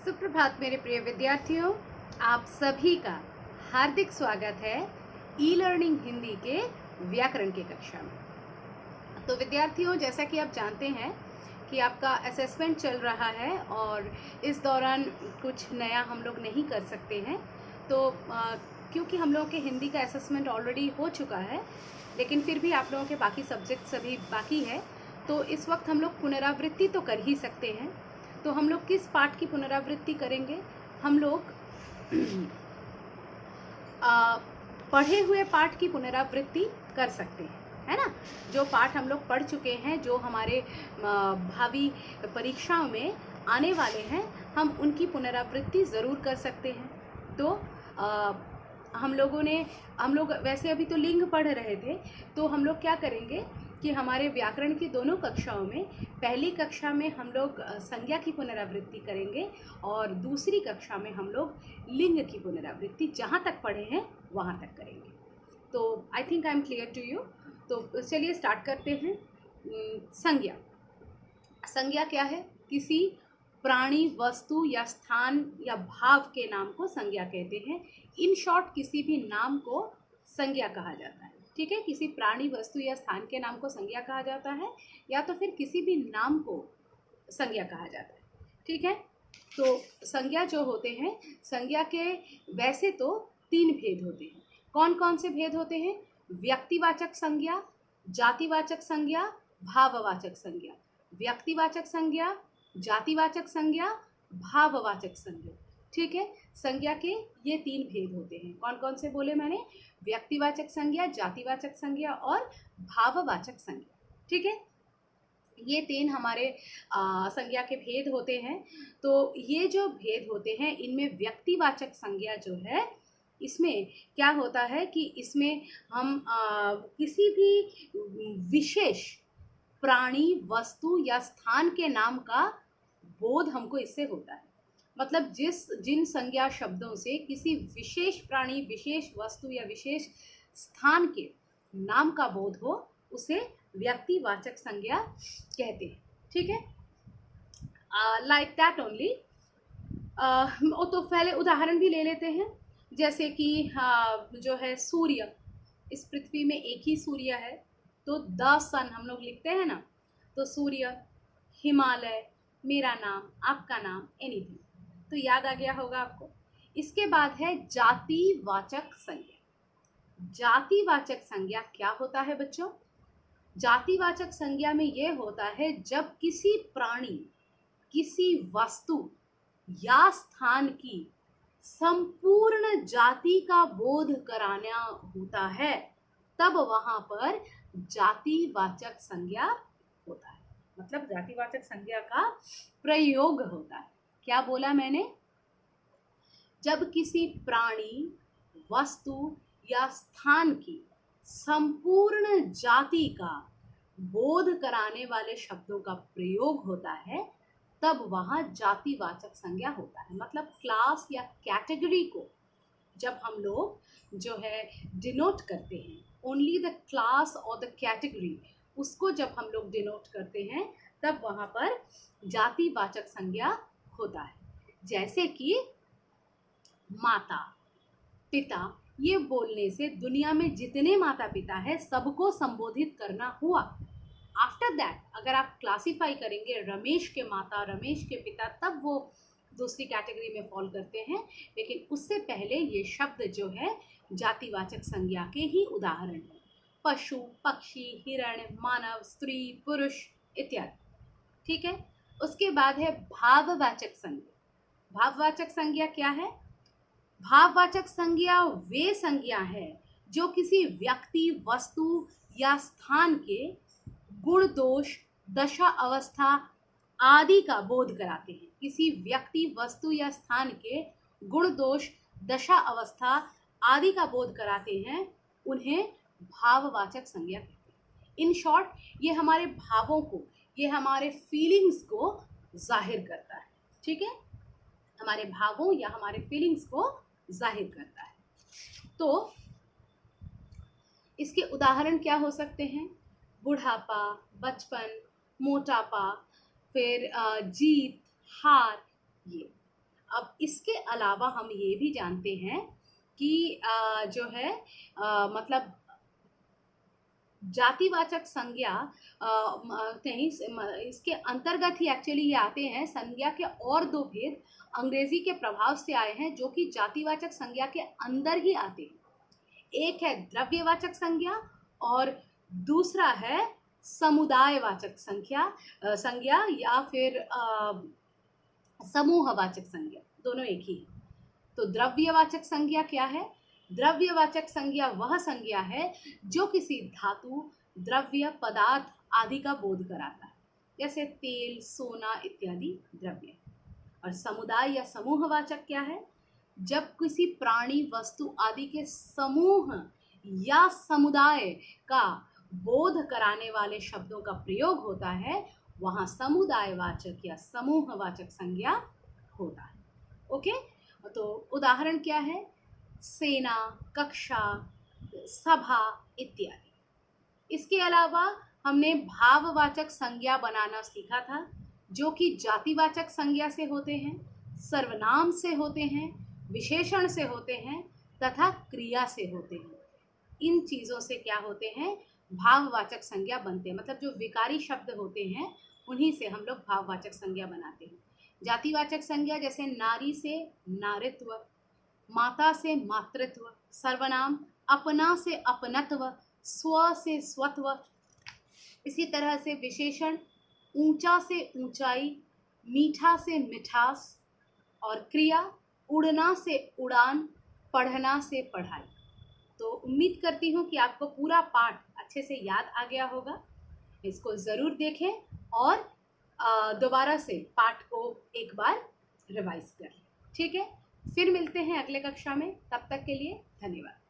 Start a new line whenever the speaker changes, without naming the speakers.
सुप्रभात मेरे प्रिय विद्यार्थियों, आप सभी का हार्दिक स्वागत है ई लर्निंग हिंदी के व्याकरण के कक्षा में। तो विद्यार्थियों, जैसा कि आप जानते हैं कि आपका असेसमेंट चल रहा है और इस दौरान कुछ नया हम लोग नहीं कर सकते हैं। तो क्योंकि हम लोगों के हिंदी का असेसमेंट ऑलरेडी हो चुका है, लेकिन फिर भी आप लोगों के बाकी सब्जेक्ट सभी बाकी है, तो इस वक्त हम लोग पुनरावृत्ति तो कर ही सकते हैं। तो हम लोग किस पाठ की पुनरावृत्ति करेंगे? हम लोग पढ़े हुए पाठ की पुनरावृत्ति कर सकते हैं, है ना। जो पाठ हम लोग पढ़ चुके हैं, जो हमारे भावी परीक्षाओं में आने वाले हैं, हम उनकी पुनरावृत्ति ज़रूर कर सकते हैं। तो हम लोग वैसे अभी तो लिंग पढ़ रहे थे, तो हम लोग क्या करेंगे कि हमारे व्याकरण की दोनों कक्षाओं में पहली कक्षा में हम लोग संज्ञा की पुनरावृत्ति करेंगे और दूसरी कक्षा में हम लोग लिंग की पुनरावृत्ति जहाँ तक पढ़े हैं वहाँ तक करेंगे। तो I think I am clear to you. तो चलिए स्टार्ट करते हैं। संज्ञा। संज्ञा क्या है? किसी प्राणी, वस्तु या स्थान या भाव के नाम को संज्ञा कहते हैं। इन शॉर्ट किसी भी नाम को संज्ञा कहा जाता है। ठीक है, किसी प्राणी, वस्तु या स्थान के नाम को संज्ञा कहा जाता है, या तो फिर किसी भी नाम को संज्ञा कहा जाता है। ठीक है, तो संज्ञा जो होते हैं, संज्ञा के वैसे तो 3 भेद होते हैं। कौन कौन से भेद होते हैं? व्यक्तिवाचक संज्ञा, जातिवाचक संज्ञा, भाववाचक संज्ञा। व्यक्तिवाचक संज्ञा, जातिवाचक संज्ञा, भाववाचक संज्ञा। ठीक है, संज्ञा के ये 3 भेद होते हैं। कौन कौन से बोले मैंने? व्यक्तिवाचक संज्ञा, जातिवाचक संज्ञा और भाववाचक संज्ञा। ठीक है, ये 3 हमारे संज्ञा के भेद होते हैं। तो ये जो भेद होते हैं, इनमें व्यक्तिवाचक संज्ञा जो है, इसमें क्या होता है कि इसमें हम किसी भी विशेष प्राणी, वस्तु या स्थान के नाम का बोध हमको इससे होता है। मतलब जिन संज्ञा शब्दों से किसी विशेष प्राणी, विशेष वस्तु या विशेष स्थान के नाम का बोध हो, उसे व्यक्तिवाचक संज्ञा कहते हैं। ठीक है, लाइक दैट ओनली। तो पहले उदाहरण भी ले लेते हैं। जैसे कि जो है सूर्य, इस पृथ्वी में एक ही सूर्य है, तो द सन हम लोग लिखते हैं ना। तो सूर्य, हिमालय, मेरा नाम, आपका नाम, एनीथिंग, तो याद आ गया होगा आपको। इसके बाद है जातिवाचक संज्ञा। जातिवाचक संज्ञा क्या होता है बच्चों? जातिवाचक संज्ञा में यह होता है जब किसी प्राणी, किसी वस्तु या स्थान की संपूर्ण जाति का बोध कराना होता है, तब वहां पर जातिवाचक संज्ञा होता है। मतलब जातिवाचक संज्ञा का प्रयोग होता है। क्या बोला मैंने? जब किसी प्राणी, वस्तु या स्थान की संपूर्ण जाति का बोध कराने वाले शब्दों का प्रयोग होता है, तब वहाँ जातिवाचक संज्ञा होता है। मतलब क्लास या कैटेगरी को जब हम लोग जो है डिनोट करते हैं, ओनली द क्लास और द कैटेगरी, उसको जब हम लोग डिनोट करते हैं, तब वहाँ पर जातिवाचक संज्ञा होता है। जैसे कि माता, पिता, ये बोलने से दुनिया में जितने माता पिता है सबको संबोधित करना हुआ। आफ्टर दैट अगर आप क्लासिफाई करेंगे रमेश के माता, रमेश के पिता, तब वो दूसरी कैटेगरी में फॉल करते हैं। लेकिन उससे पहले ये शब्द जो है जातिवाचक संज्ञा के ही उदाहरण है। पशु, पक्षी, हिरण, मानव, स्त्री, पुरुष इत्यादि। ठीक है, उसके बाद है भाववाचक संज्ञा। भाववाचक संज्ञा क्या है? भाववाचक संज्ञा वे संज्ञा है जो किसी व्यक्ति, वस्तु या स्थान के गुण, दोष, दशा, अवस्था आदि का बोध कराते हैं। किसी व्यक्ति, वस्तु या स्थान के गुण, दोष, दशा, अवस्था आदि का बोध कराते हैं, उन्हें भाववाचक संज्ञा कहते हैं। इन शॉर्ट, ये हमारे भावों को, ये हमारे फीलिंग्स को जाहिर करता है। ठीक है, हमारे भावों या हमारे फीलिंग्स को जाहिर करता है। तो इसके उदाहरण क्या हो सकते हैं? बुढ़ापा, बचपन, मोटापा, फिर जीत, हार। ये अब इसके अलावा हम ये भी जानते हैं कि जो है मतलब जातिवाचक संज्ञा नहीं, इसके अंतर्गत ही एक्चुअली ये आते हैं। संज्ञा के और दो भेद अंग्रेजी के प्रभाव से आए हैं जो कि जातिवाचक संज्ञा के अंदर ही आते हैं। एक है द्रव्यवाचक संज्ञा और दूसरा है समुदायवाचक संज्ञा या फिर समूहवाचक संज्ञा, दोनों एक ही है। तो द्रव्यवाचक संज्ञा क्या है? द्रव्यवाचक संज्ञा वह संज्ञा है जो किसी धातु, द्रव्य, पदार्थ आदि का बोध कराता है, जैसे तेल, सोना इत्यादि द्रव्य। और समुदाय या समूहवाचक क्या है? जब किसी प्राणी, वस्तु आदि के समूह या समुदाय का बोध कराने वाले शब्दों का प्रयोग होता है, वहाँ समुदायवाचक या समूहवाचक संज्ञा होता है। ओके, तो उदाहरण क्या है? सेना, कक्षा, सभा इत्यादि। इसके अलावा हमने भाववाचक संज्ञा बनाना सीखा था, जो कि जातिवाचक संज्ञा से होते हैं, सर्वनाम से होते हैं, विशेषण से होते हैं तथा क्रिया से होते हैं। इन चीज़ों से क्या होते हैं? भाववाचक संज्ञा बनते हैं। मतलब जो विकारी शब्द होते हैं उन्हीं से हम लोग भाववाचक संज्ञा बनाते हैं। जातिवाचक संज्ञा जैसे नारी से नारित्व, माता से मातृत्व, सर्वनाम अपना से अपनत्व, स्व से स्वत्व। इसी तरह से विशेषण ऊंचा से ऊंचाई, मीठा से मिठास, और क्रिया उड़ना से उड़ान, पढ़ना से पढ़ाई। तो उम्मीद करती हूँ कि आपको पूरा पाठ अच्छे से याद आ गया होगा। इसको ज़रूर देखें और दोबारा से पाठ को एक बार रिवाइज कर लें। ठीक है, फिर मिलते हैं अगले कक्षा में। तब तक के लिए धन्यवाद।